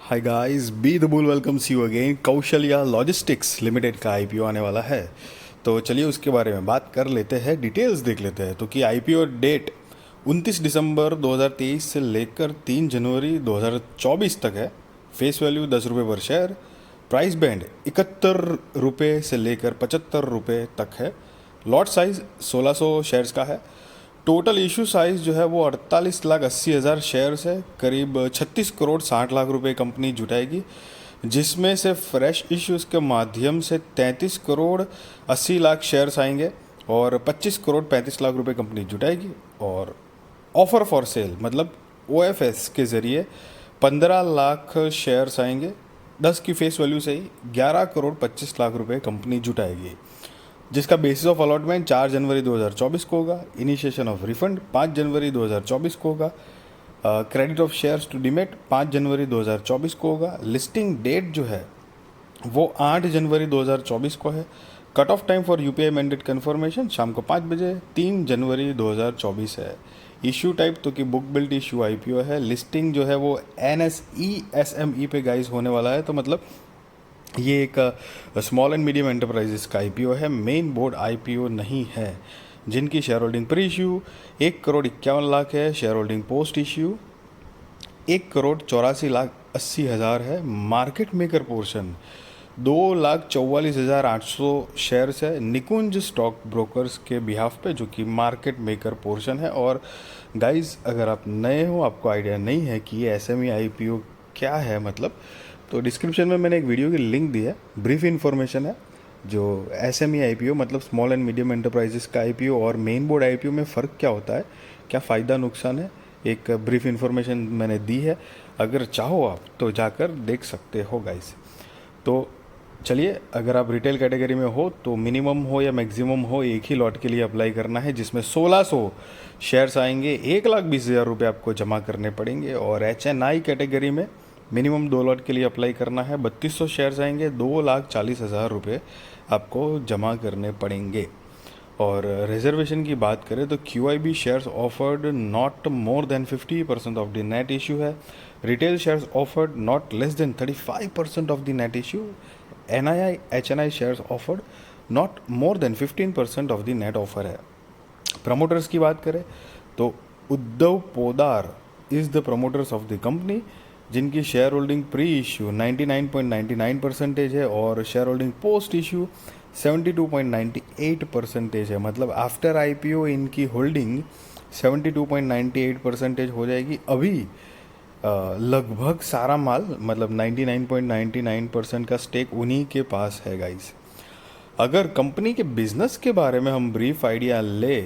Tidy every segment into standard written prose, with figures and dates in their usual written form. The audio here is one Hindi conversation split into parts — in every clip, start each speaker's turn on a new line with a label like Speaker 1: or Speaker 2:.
Speaker 1: Hi guys, be the bull welcomes you again. Kaushalya logistics limited का आईपीओ आने वाला है, तो चलिए उसके बारे में बात कर लेते हैं, डिटेल्स देख लेते हैं। तो कि आईपीओ डेट 29 दिसंबर 2023 से लेकर 3 जनवरी 2024 तक है। फेस वैल्यू 10 रुपये पर शेयर। प्राइस बैंड 71 रुपये से लेकर 75 रुपये तक है। लॉट साइज 1600 शेयर्स का है। टोटल इशू साइज जो है वो 48,80,000 शेयर्स है। करीब 36 करोड़ 60 लाख रुपए कंपनी जुटाएगी, जिसमें से फ्रेश इश्यूज के माध्यम से 33 करोड़ 80 लाख शेयर्स आएंगे और 25 करोड़ 35 लाख रुपए कंपनी जुटाएगी। और ऑफर फॉर सेल मतलब ओएफएस के ज़रिए 15 लाख शेयर्स आएंगे। 10 की फेस वैल्यू से ही 11 करोड़ 25 लाख रुपए कंपनी जुटाएगी, जिसका बेसिस ऑफ अलॉटमेंट 4 जनवरी 2024 को होगा। इनिशिएशन ऑफ रिफंड 5 जनवरी 2024 को होगा। Credit of shares to demat 5 जनवरी 2024 को होगा। लिस्टिंग डेट जो है वो 8 जनवरी 2024 को है। Cut off time for UPI mandate confirmation शाम को 5 बजे 3 जनवरी 2024 है। इशू टाइप तो कि बुक बिल्ट इशू आईपीओ है। लिस्टिंग जो है वो एनएसई एसएमई पे गाइस होने वाला है, तो मतलब ये एक स्मॉल एंड मीडियम एंटरप्राइजेस का आईपीओ है, मेन बोर्ड आईपीओ नहीं है। जिनकी शेयर होल्डिंग प्री इश्यू 1,51,00,000 है। शेयर होल्डिंग पोस्ट इश्यू 1,84,80,000 है। मार्केट मेकर पोर्शन 2,44,800 शेयर्स है निकुंज स्टॉक ब्रोकर्स के बिहाफ पे, जो कि मार्केट मेकर पोर्शन है। और गाइस, अगर आप नए हो, आपको आइडिया नहीं है कि ये एसएमई आईपीओ क्या है मतलब, तो डिस्क्रिप्शन में मैंने एक वीडियो की लिंक दी है। ब्रीफ इन्फॉर्मेशन है जो एसएमई आईपीओ मतलब स्मॉल एंड मीडियम एंटरप्राइजेस का आईपीओ और मेन बोर्ड आईपीओ में फ़र्क क्या होता है, क्या फ़ायदा नुकसान है, एक ब्रीफ इन्फॉर्मेशन मैंने दी है। अगर चाहो आप तो जाकर देख सकते हो गाइस। तो चलिए, अगर आप रिटेल कैटेगरी में हो तो मिनिमम हो या मैक्सिमम हो, एक ही लॉट के लिए अप्लाई करना है, जिसमें 1600 शेयर्स आएंगे। 1,20,000 रुपये आपको जमा करने पड़ेंगे। और एचएनआई कैटेगरी में मिनिमम 2 लॉट के लिए अप्लाई करना है। 3200 शेयर्स आएंगे। 2,40,000 रुपये आपको जमा करने पड़ेंगे। और रिजर्वेशन की बात करें तो QIB shares offered not more than 50% of the net issue है। Retail shares offered not less than 35% of the net issue. NII HNI shares offered not more than 15% of the net offer है। प्रमोटर्स की बात करें तो Uddhav Podar is the promoters of the company, जिनकी शेयर होल्डिंग प्री इश्यू 99.99% है और शेयर होल्डिंग पोस्ट इश्यू 72.98% है। मतलब आफ्टर आईपीओ इनकी होल्डिंग 72.98% हो जाएगी। अभी लगभग सारा माल मतलब 99.99% का स्टेक उन्हीं के पास है गाइस। अगर कंपनी के बिजनेस के बारे में हम ब्रीफ आइडिया ले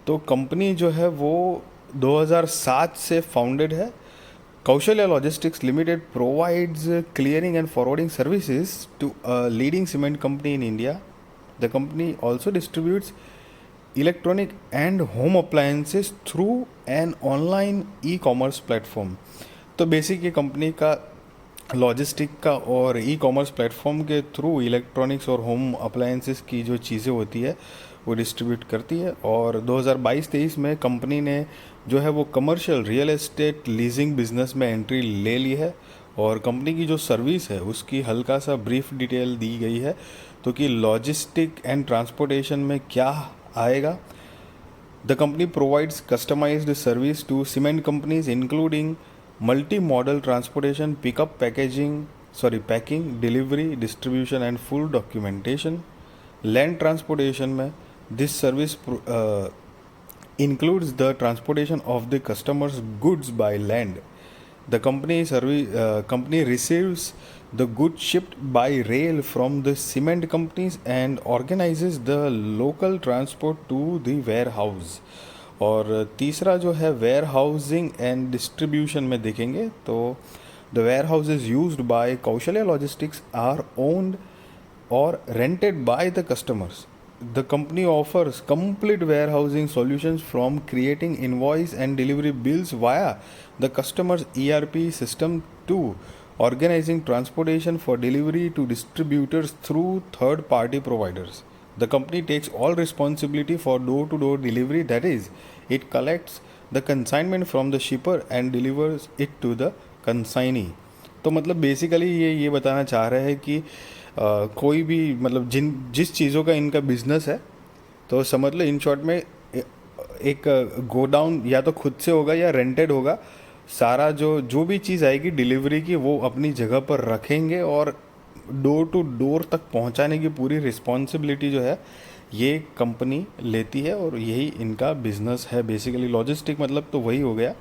Speaker 1: तो कंपनी जो है वो 2007 से फाउंडेड है। Kaushalya Logistics Limited provides clearing and forwarding services to a leading cement company in India. The company also distributes electronic and home appliances through an online e-commerce platform. तो बेसिक ये कंपनी का लॉजिस्टिक का और ई कॉमर्स प्लेटफॉर्म के थ्रू इलेक्ट्रॉनिक्स और होम अप्लायंसेस की जो चीज़ें होती है वो डिस्ट्रीब्यूट करती है। और 2022-23 में कंपनी ने जो है वो commercial real estate leasing business में एंट्री ले ली है। और कंपनी की जो सर्विस है उसकी हल्का सा ब्रीफ डिटेल दी गई है, तो कि लॉजिस्टिक एंड ट्रांसपोर्टेशन में क्या आएगा। The company provides customised service to cement companies including multi-modal transportation, pickup, packing, delivery, distribution and full documentation. Land transportation में this service includes the transportation of the customer's goods by land. The company receives the goods shipped by rail from the cement companies and organizes the local transport to the warehouse. और तीसरा जो है वेयर हाउसिंग एंड डिस्ट्रीब्यूशन में देखेंगे तो the warehouses used by Kaushalya logistics are owned और rented by the customers. The company offers complete warehousing solutions from creating invoice and delivery bills via the customers ERP system to organizing transportation for delivery to distributors through third party providers. The company takes all responsibility for door-to-door delivery, that is, it collects the consignment from the shipper and delivers it to the consignee. तो मतलब बेसिकली ये बताना चाह रहे हैं कि कोई भी मतलब जिस चीज़ों का इनका बिजनेस है, तो समझ लो इन शॉर्ट में एक गोडाउन या तो खुद से होगा या रेंटेड होगा। सारा जो जो भी चीज़ आएगी डिलीवरी की वो अपनी जगह पर रखेंगे, और डोर टू डोर तक पहुंचाने की पूरी रिस्पॉन्सिबिलिटी जो है ये कंपनी लेती है, और यही इनका बिजनेस है बेसिकली। लॉजिस्टिक मतलब तो वही हो गया।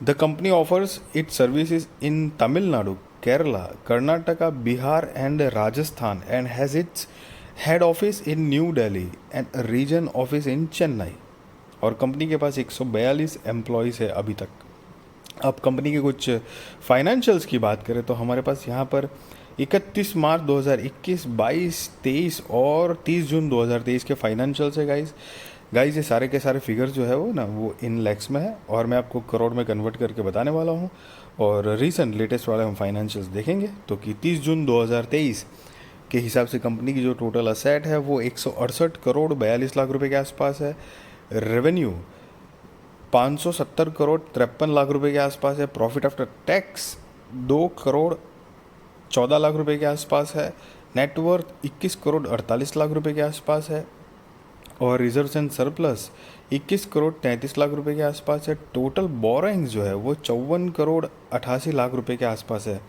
Speaker 1: The company offers its services in Tamil Nadu, Kerala, Karnataka, Bihar and Rajasthan, and has its head office in New Delhi and region office in Chennai. और कंपनी के पास 142 एम्प्लॉयज़ है अभी तक। अब कंपनी के कुछ फाइनेंशियल्स की बात करें तो हमारे पास यहाँ पर 31 मार्च 2021, 22, 23 और 30 जून 2023 के फाइनेंशियल्स है गाइस। ये सारे के सारे फिगर्स जो है वो ना वो इन लैक्स में है, और मैं आपको करोड़ में कन्वर्ट करके बताने वाला हूँ। और रिसेंट लेटेस्ट वाले हम फाइनेंशियल्स देखेंगे तो कि 30 जून 2023 के हिसाब से कंपनी की जो टोटल असेट है वो 168 करोड़ 42 लाख रुपए के आसपास है। रेवेन्यू 570 करोड़ 53 लाख रुपए के आसपास है। Profit after tax 2 crore 14 lakh रुपए के आसपास है। नेटवर्थ 21 करोड़ 48 लाख रुपए के आसपास है। और reserves and surplus 21 crore 33 lakh रुपए के आसपास है। टोटल बोरोइंग्स जो है वो 54 करोड़ 88 लाख रुपए के आसपास है।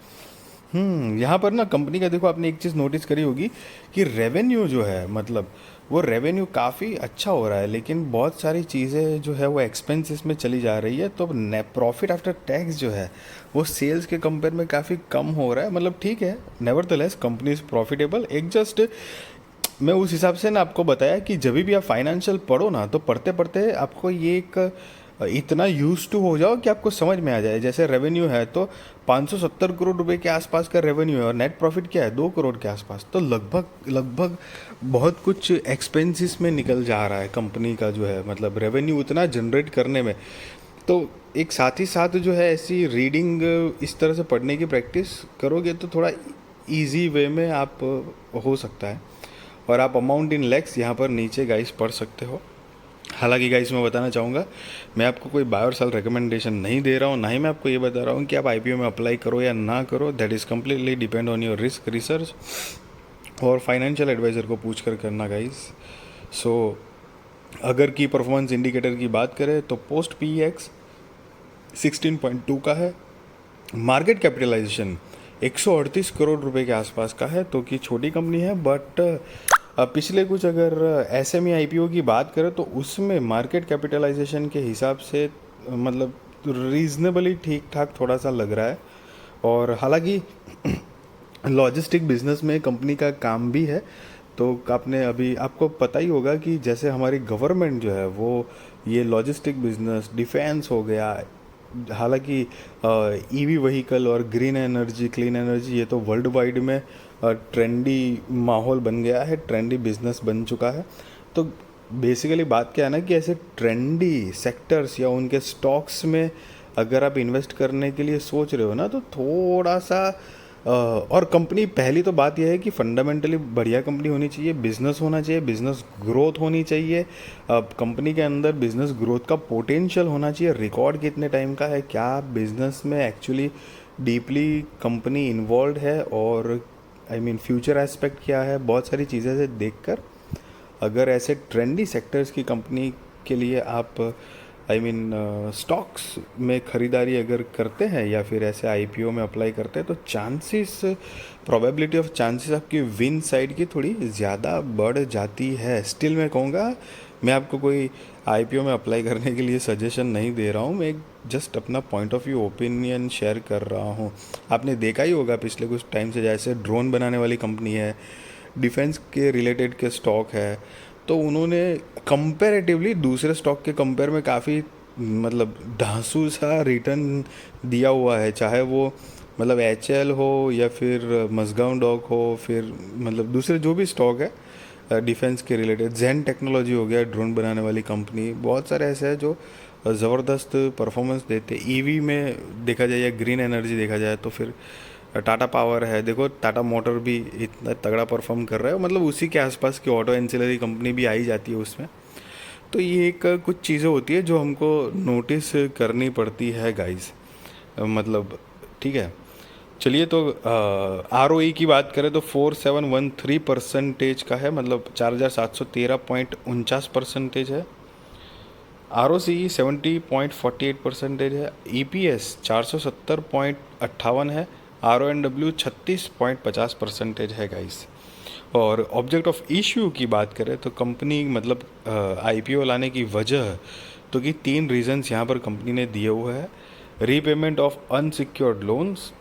Speaker 1: यहाँ पर ना कंपनी का देखो, आपने एक चीज़ नोटिस करी होगी कि रेवेन्यू जो है मतलब वो रेवेन्यू काफ़ी अच्छा हो रहा है, लेकिन बहुत सारी चीज़ें जो है वो एक्सपेंसेस में चली जा रही है। तो प्रॉफिट आफ्टर टैक्स जो है वो सेल्स के कंपेयर में काफ़ी कम हो रहा है। मतलब ठीक है, नेवरदलेस कंपनी इज़ प्रॉफिटेबल। एक जस्ट मैं उस हिसाब से ना आपको बताया कि जब भी आप फाइनेंशियल पढ़ो ना, तो पढ़ते पढ़ते आपको ये एक इतना यूज टू हो जाओ कि आपको समझ में आ जाए। जैसे रेवेन्यू है तो 570 करोड़ रुपए के आसपास का रेवेन्यू है, और नेट प्रॉफिट क्या है 2 करोड़ के आसपास। तो लगभग बहुत कुछ एक्सपेंसेस में निकल जा रहा है कंपनी का जो है, मतलब रेवेन्यू उतना जनरेट करने में। तो एक साथ ही साथ जो है ऐसी रीडिंग इस तरह से पढ़ने की प्रैक्टिस करोगे तो थोड़ा इजी वे में आप हो सकता है। और आप अमाउंट इन लैक्स यहाँ पर नीचे गाइस पढ़ सकते हो। हालांकि गाइस मैं बताना चाहूँगा, मैं आपको कोई बाय और सेल रिकमेंडेशन नहीं दे रहा हूँ, ना ही मैं आपको ये बता रहा हूँ कि आप आईपीओ में अप्लाई करो या ना करो। That is completely depend on your risk research और फाइनेंशियल एडवाइज़र को पूछ कर करना गाइस। सो अगर की परफॉर्मेंस इंडिकेटर की बात करें तो पोस्ट PEX 16.2 का है। मार्केट कैपिटलाइजेशन 138 करोड़ रुपए के आसपास का है, तो कि छोटी कंपनी है। बट पिछले कुछ अगर SME IPO की बात करें तो उसमें मार्केट कैपिटलाइजेशन के हिसाब से मतलब रीज़नेबली ठीक ठाक थोड़ा सा लग रहा है। और हालांकि लॉजिस्टिक बिजनेस में कंपनी का काम भी है। तो आपने अभी आपको पता ही होगा कि जैसे हमारी गवर्नमेंट जो है वो ये लॉजिस्टिक बिजनेस, डिफेंस हो गया, हालांकि EV व्हीकल और ग्रीन एनर्जी, क्लीन एनर्जी, ये तो वर्ल्ड वाइड में ट्रेंडी माहौल बन गया है, ट्रेंडी बिजनेस बन चुका है। तो बेसिकली बात क्या है ना कि ऐसे ट्रेंडी सेक्टर्स या उनके स्टॉक्स में अगर आप इन्वेस्ट करने के लिए सोच रहे हो ना, तो थोड़ा सा और कंपनी, पहली तो बात यह है कि फंडामेंटली बढ़िया कंपनी होनी चाहिए, बिजनेस होना चाहिए, बिजनेस ग्रोथ होनी चाहिए। कंपनी के अंदर बिजनेस ग्रोथ का पोटेंशियल होना चाहिए। रिकॉर्ड कितने टाइम का है, क्या बिजनेस में एक्चुअली डीपली कंपनी इन्वॉल्व है, और फ्यूचर एस्पेक्ट क्या है, बहुत सारी चीज़ें से देखकर अगर ऐसे ट्रेंडी सेक्टर्स की कंपनी के लिए आप स्टॉक्स में ख़रीदारी अगर करते हैं या फिर ऐसे IPO में अप्लाई करते हैं, तो चांसेस, प्रोबेबिलिटी ऑफ चांसेस आपकी विन साइड की थोड़ी ज़्यादा बढ़ जाती है। स्टिल मैं कहूँगा, मैं आपको कोई IPO में अप्लाई करने के लिए सजेशन नहीं दे रहा हूँ, मैं जस्ट अपना point of view, opinion share कर रहा हूँ। आपने देखा ही होगा पिछले कुछ टाइम से, जैसे ड्रोन बनाने वाली कंपनी है, डिफेंस के रिलेटेड के स्टॉक है, तो उन्होंने कंपैरेटिवली दूसरे स्टॉक के कंपेयर में काफ़ी मतलब धांसू सा रिटर्न दिया हुआ है। चाहे वो मतलब HL हो या फिर मसगांव डॉक हो, फिर मतलब दूसरे जो भी स्टॉक है डिफेंस के रिलेटेड, जेन टेक्नोलॉजी हो गया ड्रोन बनाने वाली कंपनी, बहुत सारे ऐसे हैं जो ज़बरदस्त परफॉर्मेंस देते। EV में देखा जाए या ग्रीन एनर्जी देखा जाए तो फिर टाटा पावर है, देखो टाटा मोटर भी इतना तगड़ा परफॉर्म कर रहा है, मतलब उसी के आसपास की ऑटो एंसिलरी कंपनी भी आई जाती है उसमें। तो ये एक कुछ चीज़ें होती है जो हमको नोटिस करनी पड़ती है गाइस, मतलब ठीक है। चलिए तो ROE की बात करें तो 4713% का है, मतलब 4713.49% है। ROCE 70.48% है। EPS 470.58 है। RONW 36.50% है गाइस। और ऑब्जेक्ट ऑफ इश्यू की बात करें तो कंपनी मतलब IPO लाने की वजह तो कि 3 रीजंस यहाँ पर कंपनी ने दिए हुए हैं। Repayment of unsecured loans,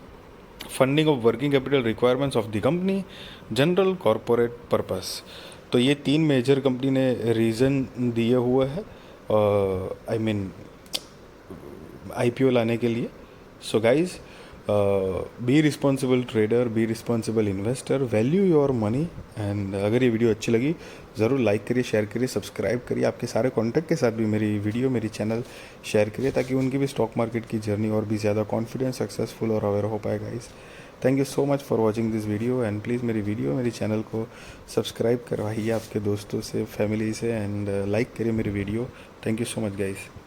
Speaker 1: funding of working capital requirements of the company, general corporate purpose. तो ये 3 मेजर कंपनी ने रीज़न दिए हुए हैं आई मीन IPO लाने के लिए। So guys, be responsible trader, be responsible investor, value your money. And अगर ये वीडियो अच्छी लगी ज़रूर लाइक करिए, शेयर करिए, सब्सक्राइब करिए। आपके सारे कॉन्टैक्ट के साथ भी मेरी वीडियो, मेरी चैनल शेयर करिए ताकि उनकी भी स्टॉक मार्केट की जर्नी और भी ज़्यादा कॉन्फिडेंस, सक्सेसफुल और अवेयर हो पाए guys. Thank you so much for watching this video and please मेरी चैनल को सब्सक्राइब करवाइए आपके दोस्तों से, फैमिली से एंड लाइक करिए मेरी video. Thank you so much guys.